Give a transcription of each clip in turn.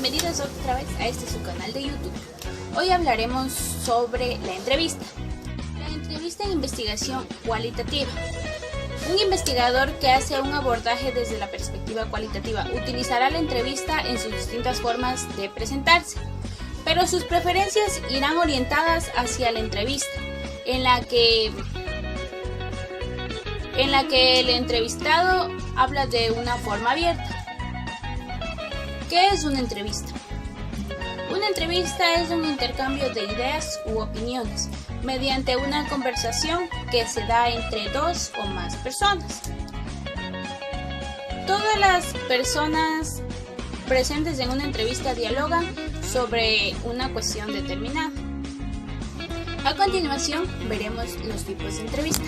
bienvenidos otra vez a su canal de YouTube. Hoy hablaremos sobre la entrevista. La entrevista en investigación cualitativa. Un investigador que hace un abordaje desde la perspectiva cualitativa utilizará la entrevista en sus distintas formas de presentarse, pero sus preferencias irán orientadas hacia la entrevista, en la que el entrevistado habla de una forma abierta. ¿Qué es una entrevista? Una entrevista es un intercambio de ideas u opiniones mediante una conversación que se da entre dos o más personas. Todas las personas presentes en una entrevista dialogan sobre una cuestión determinada. A continuación veremos los tipos de entrevista.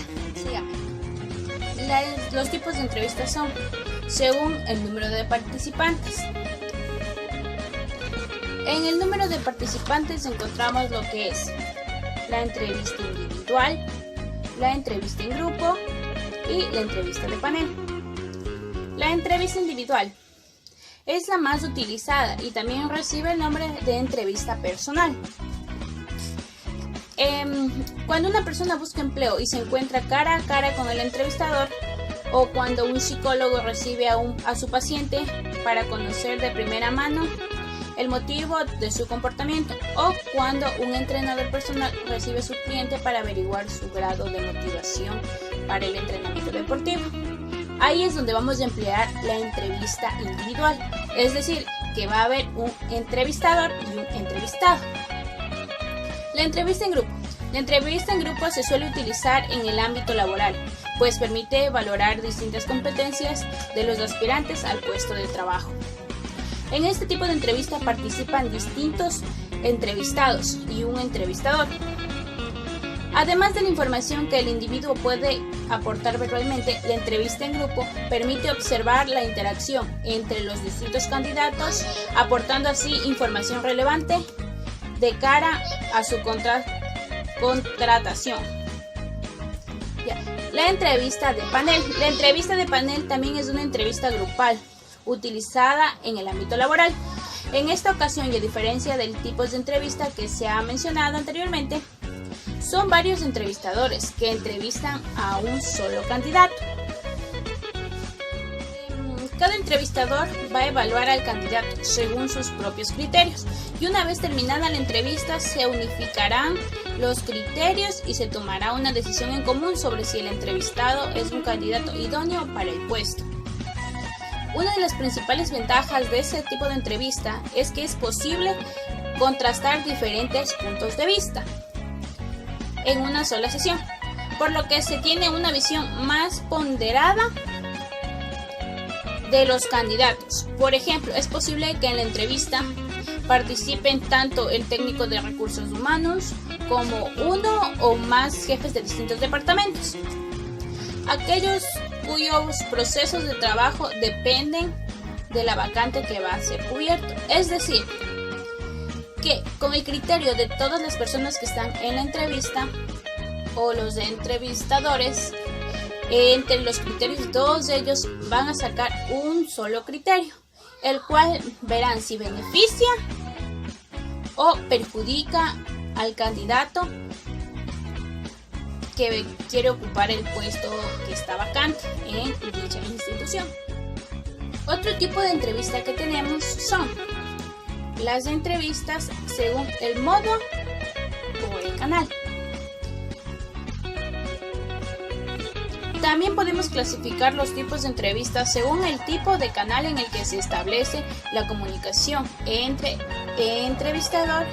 Los tipos de entrevistas son según el número de participantes. En el número de participantes encontramos lo que es la entrevista individual, la entrevista en grupo y la entrevista de panel. La entrevista individual es la más utilizada y también recibe el nombre de entrevista personal. Cuando una persona busca empleo y se encuentra cara a cara con el entrevistador, o cuando un psicólogo recibe a su paciente para conocer de primera mano el motivo de su comportamiento, o cuando un entrenador personal recibe a su cliente para averiguar su grado de motivación para el entrenamiento deportivo. Ahí es donde vamos a emplear la entrevista individual, es decir, que va a haber un entrevistador y un entrevistado. La entrevista en grupo. La entrevista en grupo se suele utilizar en el ámbito laboral, pues permite valorar distintas competencias de los aspirantes al puesto de trabajo. En este tipo de entrevista participan distintos entrevistados y un entrevistador. Además de la información que el individuo puede aportar verbalmente, la entrevista en grupo permite observar la interacción entre los distintos candidatos, aportando así información relevante de cara a su contratación. La entrevista de panel. La entrevista de panel también es una entrevista grupal utilizada en el ámbito laboral. En esta ocasión, y a diferencia del tipo de entrevista que se ha mencionado anteriormente, son varios entrevistadores que entrevistan a un solo candidato. Cada entrevistador va a evaluar al candidato según sus propios criterios, y una vez terminada la entrevista se unificarán los criterios y se tomará una decisión en común sobre si el entrevistado es un candidato idóneo para el puesto. Una de las principales ventajas de este tipo de entrevista es que es posible contrastar diferentes puntos de vista en una sola sesión, por lo que se tiene una visión más ponderada de los candidatos. Por ejemplo, es posible que en la entrevista participen tanto el técnico de recursos humanos como uno o más jefes de distintos departamentos, aquellos cuyos procesos de trabajo dependen de la vacante que va a ser cubierto. Es decir, que con el criterio de todas las personas que están en la entrevista o los entrevistadores, entre los criterios todos ellos van a sacar un solo criterio, el cual verán si beneficia o perjudica al candidato que quiere ocupar el puesto que está vacante en dicha institución. Otro tipo de entrevista que tenemos son las entrevistas según el modo o el canal. También podemos clasificar los tipos de entrevistas según el tipo de canal en el que se establece la comunicación entre entrevistador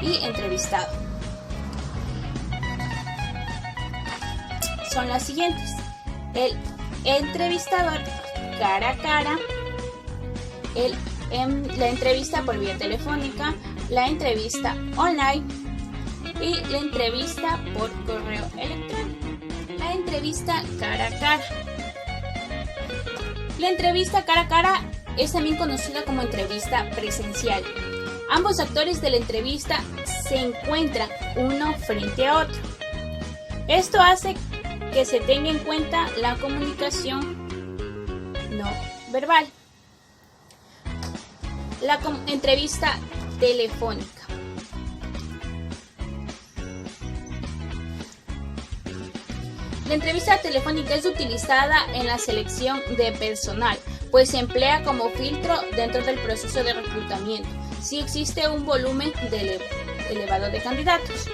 y entrevistado. Son las siguientes: el entrevistador cara a cara, la entrevista por vía telefónica, la entrevista online y la entrevista por correo electrónico. La entrevista cara a cara. La entrevista cara a cara es también conocida como entrevista presencial. Ambos actores de la entrevista se encuentran uno frente a otro. Esto hace que se tenga en cuenta la comunicación no verbal. La entrevista telefónica. La entrevista telefónica es utilizada en la selección de personal, pues se emplea como filtro dentro del proceso de reclutamiento, si existe un volumen elevado de candidatos.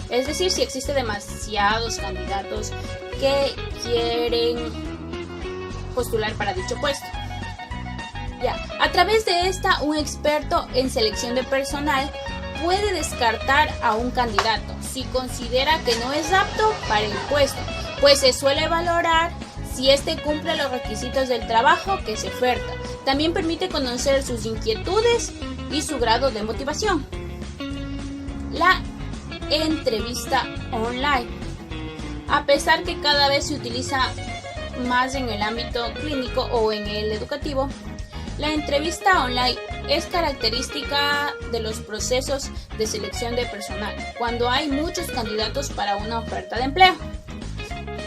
Es decir, si existe demasiados candidatos que quieren postular para dicho puesto. A través de esta, un experto en selección de personal puede descartar a un candidato si considera que no es apto para el puesto, pues se suele valorar si éste cumple los requisitos del trabajo que se oferta. También permite conocer sus inquietudes y su grado de motivación. La entrevista online. A pesar que cada vez se utiliza más en el ámbito clínico o en el educativo, la entrevista online es característica de los procesos de selección de personal cuando hay muchos candidatos para una oferta de empleo.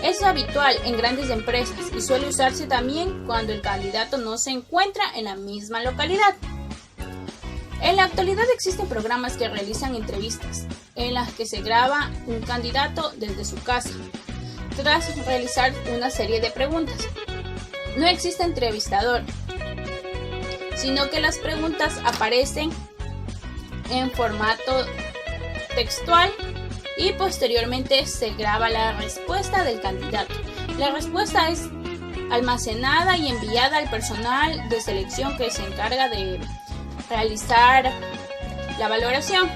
Es habitual en grandes empresas y suele usarse también cuando el candidato no se encuentra en la misma localidad. En la actualidad existen programas que realizan entrevistas en las que se graba un candidato desde su casa tras realizar una serie de preguntas. No existe entrevistador, sino que las preguntas aparecen en formato textual y posteriormente se graba la respuesta del candidato. La respuesta es almacenada y enviada al personal de selección que se encarga de realizar la valoración.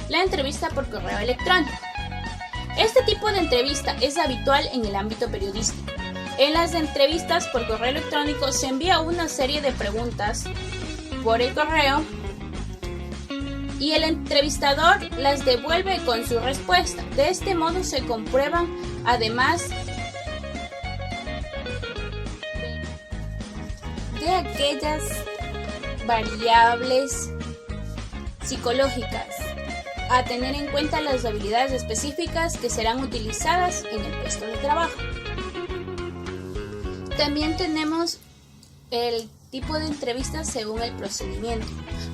La entrevista por correo electrónico. Este tipo de entrevista es habitual en el ámbito periodístico. En las entrevistas por correo electrónico se envía una serie de preguntas por el correo y el entrevistador las devuelve con su respuesta. De este modo se comprueban además de aquellas variables psicológicas a tener en cuenta, las habilidades específicas que serán utilizadas en el puesto de trabajo. También tenemos el tipo de entrevistas según el procedimiento.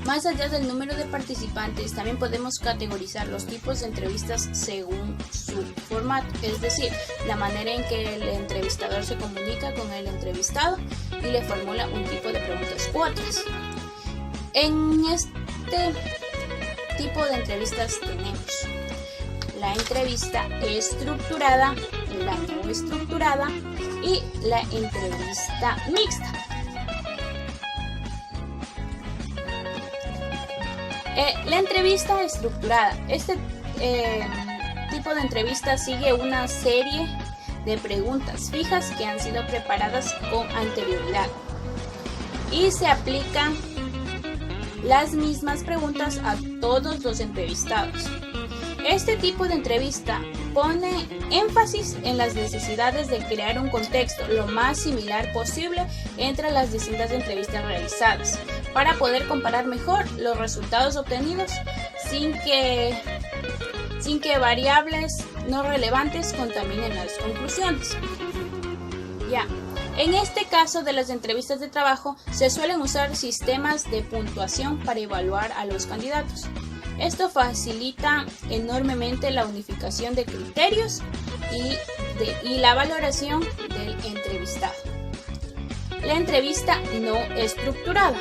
Más allá del número de participantes, también podemos categorizar los tipos de entrevistas según su formato, es decir, la manera en que el entrevistador se comunica con el entrevistado y le formula un tipo de preguntas u otras. En este tipo de entrevistas tenemos la entrevista estructurada, la no estructurada y la entrevista mixta. La entrevista estructurada. Este tipo de entrevista sigue una serie de preguntas fijas que han sido preparadas con anterioridad y se aplican las mismas preguntas a todos los entrevistados. Este tipo de entrevista pone énfasis en las necesidades de crear un contexto lo más similar posible entre las distintas entrevistas realizadas para poder comparar mejor los resultados obtenidos sin que variables no relevantes contaminen las conclusiones. En este caso de las entrevistas de trabajo se suelen usar sistemas de puntuación para evaluar a los candidatos. Esto facilita enormemente la unificación de criterios y la valoración del entrevistado. La entrevista no estructurada.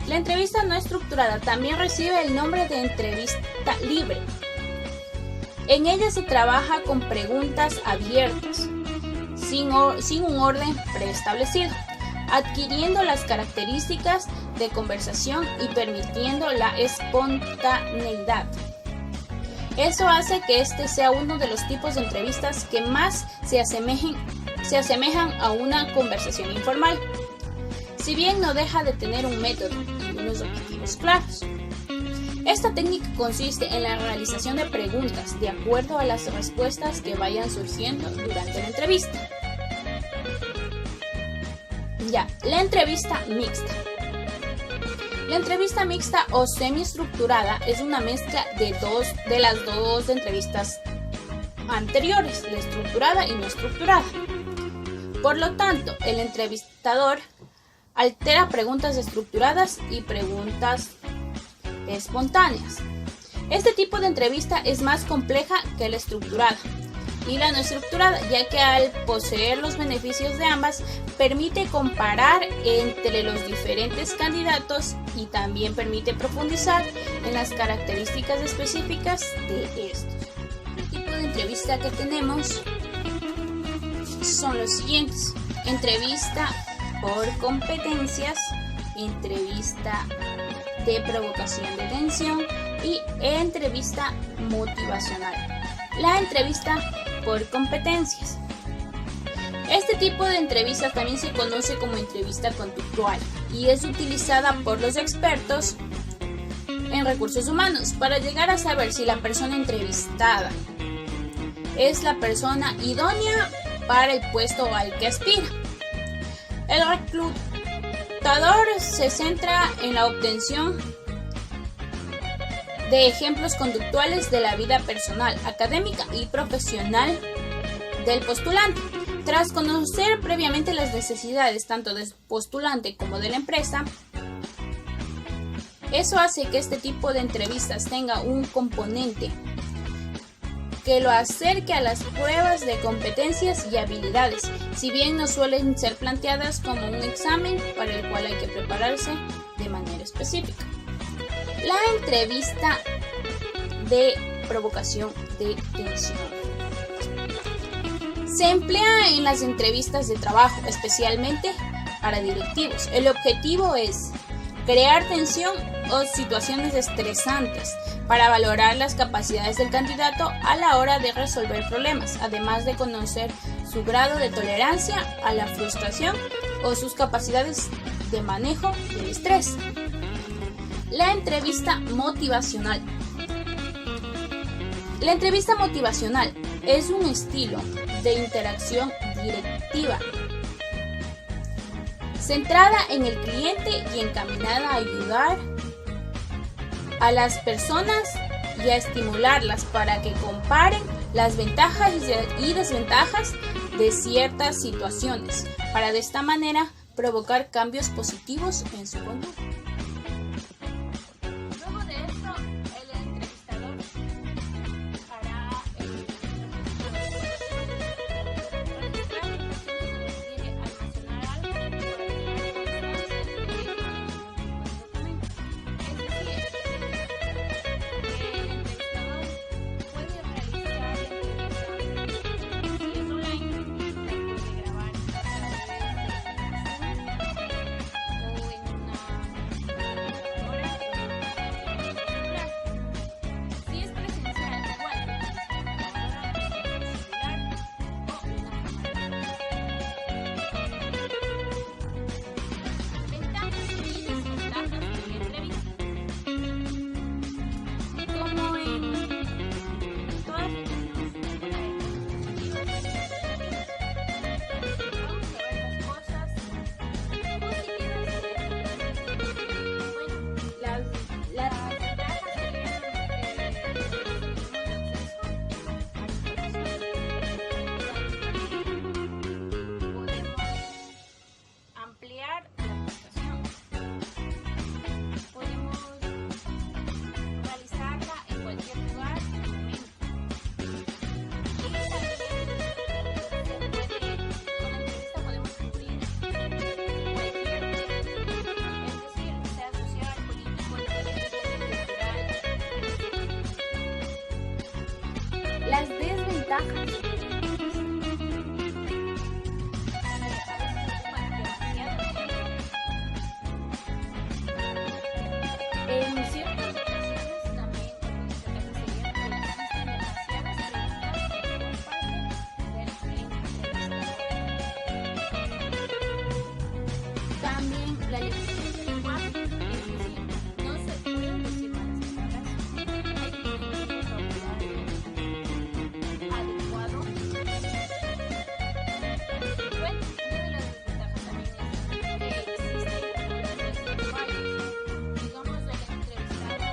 La entrevista no estructurada también recibe el nombre de entrevista libre. En ella se trabaja con preguntas abiertas, sin un orden preestablecido, adquiriendo las características de conversación y permitiendo la espontaneidad. Eso hace que este sea uno de los tipos de entrevistas que más se asemejan a una conversación informal, si bien no deja de tener un método y unos objetivos claros. Esta técnica consiste en la realización de preguntas de acuerdo a las respuestas que vayan surgiendo durante la entrevista. La entrevista mixta. La entrevista mixta o semiestructurada es una mezcla de las dos entrevistas anteriores, la estructurada y no estructurada. Por lo tanto, el entrevistador altera preguntas estructuradas y preguntas espontáneas. Este tipo de entrevista es más compleja que la estructurada y la no estructurada, ya que al poseer los beneficios de ambas, permite comparar entre los diferentes candidatos y también permite profundizar en las características específicas de estos. El tipo de entrevista que tenemos son los siguientes: entrevista por competencias, entrevista de provocación de tensión y entrevista motivacional. La entrevista por competencias. Este tipo de entrevista también se conoce como entrevista conductual y es utilizada por los expertos en recursos humanos para llegar a saber si la persona entrevistada es la persona idónea para el puesto al que aspira. El reclutador se centra en la obtención de ejemplos conductuales de la vida personal, académica y profesional del postulante. Tras conocer previamente las necesidades tanto del postulante como de la empresa, eso hace que este tipo de entrevistas tenga un componente que lo acerque a las pruebas de competencias y habilidades, si bien no suelen ser planteadas como un examen para el cual hay que prepararse de manera específica. La entrevista de provocación de tensión se emplea en las entrevistas de trabajo, especialmente para directivos. El objetivo es crear tensión o situaciones estresantes para valorar las capacidades del candidato a la hora de resolver problemas, además de conocer su grado de tolerancia a la frustración o sus capacidades de manejo del estrés. La entrevista motivacional. La entrevista motivacional es un estilo de interacción directiva, centrada en el cliente y encaminada a ayudar a las personas y a estimularlas para que comparen las ventajas y desventajas de ciertas situaciones, para de esta manera provocar cambios positivos en su conducta. Luego de esto, el entrevistador hará las desventajas. En ciertas ocasiones también existen demasiadas preguntas por parte del entrevistador. También la elección del lenguaje, es decir, no se pueden decir malas palabras, hay que tener un vocabulario adecuado. Bueno, una de las desventajas también es que existen fallos, digamos, del entrevistado,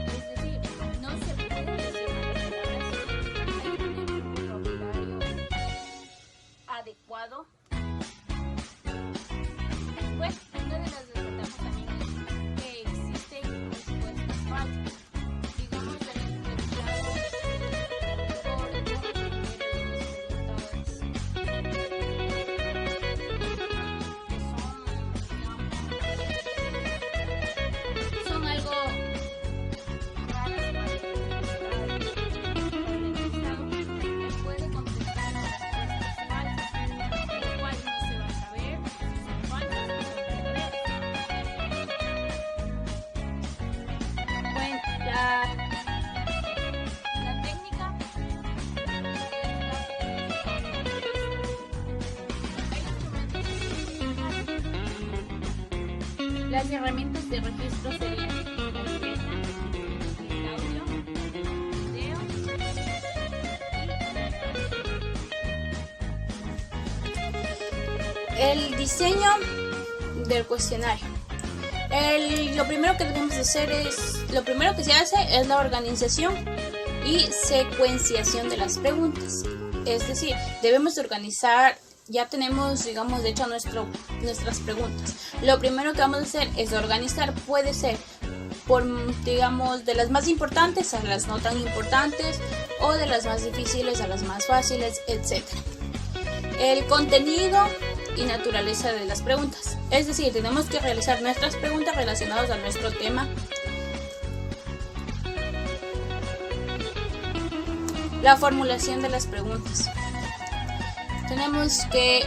es decir, no se puede decir malas palabras, hay que tener un vocabulario adecuado. Las herramientas de registro serían la libreta, el audio, video y el diseño del cuestionario. Lo primero que debemos hacer lo primero que se hace es la organización y secuenciación de las preguntas. Es decir, debemos organizar. Ya tenemos, digamos, de hecho nuestras preguntas. Lo primero que vamos a hacer es organizar. Puede ser por, digamos, de las más importantes a las no tan importantes, o de las más difíciles a las más fáciles, etc. El contenido y naturaleza de las preguntas. Es decir, tenemos que realizar nuestras preguntas relacionadas a nuestro tema. La formulación de las preguntas. Tenemos que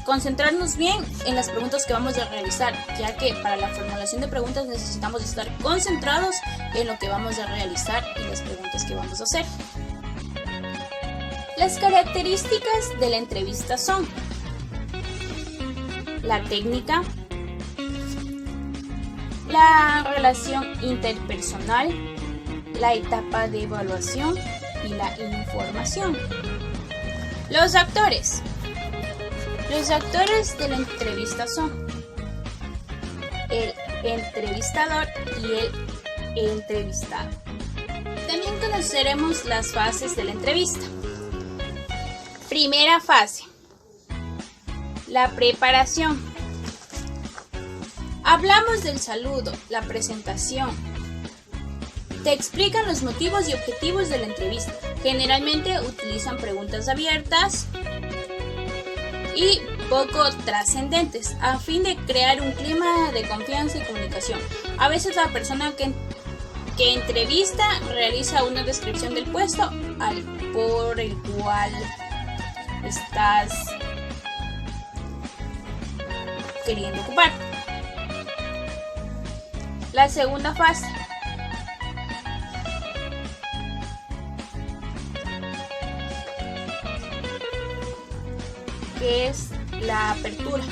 concentrarnos bien en las preguntas que vamos a realizar, ya que para la formulación de preguntas necesitamos estar concentrados en lo que vamos a realizar y las preguntas que vamos a hacer. Las características de la entrevista son la técnica, la relación interpersonal, la etapa de evaluación y la información. Los actores. Los actores de la entrevista son el entrevistador y el entrevistado. También conoceremos las fases de la entrevista. Primera fase. La preparación. Hablamos del saludo, la presentación. Te explican los motivos y objetivos de la entrevista. Generalmente utilizan preguntas abiertas y poco trascendentes a fin de crear un clima de confianza y comunicación. A veces la persona que entrevista realiza una descripción del puesto por el cual estás queriendo ocupar. La segunda fase. Que es la apertura.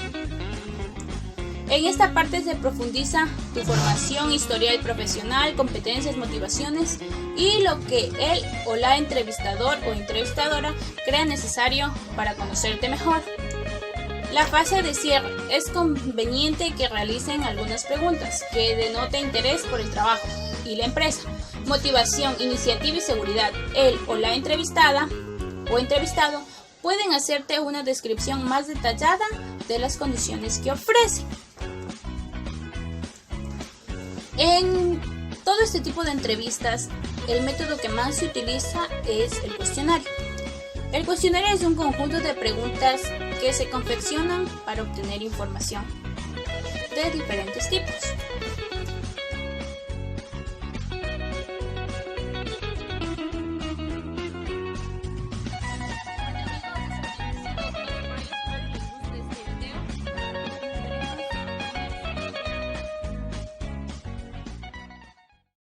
En esta parte se profundiza tu formación, historial profesional, competencias, motivaciones y lo que él o la entrevistador o entrevistadora crea necesario para conocerte mejor. La fase de cierre. Es conveniente que realicen algunas preguntas que denoten interés por el trabajo y la empresa, motivación, iniciativa y seguridad. Él o la entrevistada o entrevistado pueden hacerte una descripción más detallada de las condiciones que ofrece. En todo este tipo de entrevistas, el método que más se utiliza es el cuestionario. El cuestionario es un conjunto de preguntas que se confeccionan para obtener información de diferentes tipos.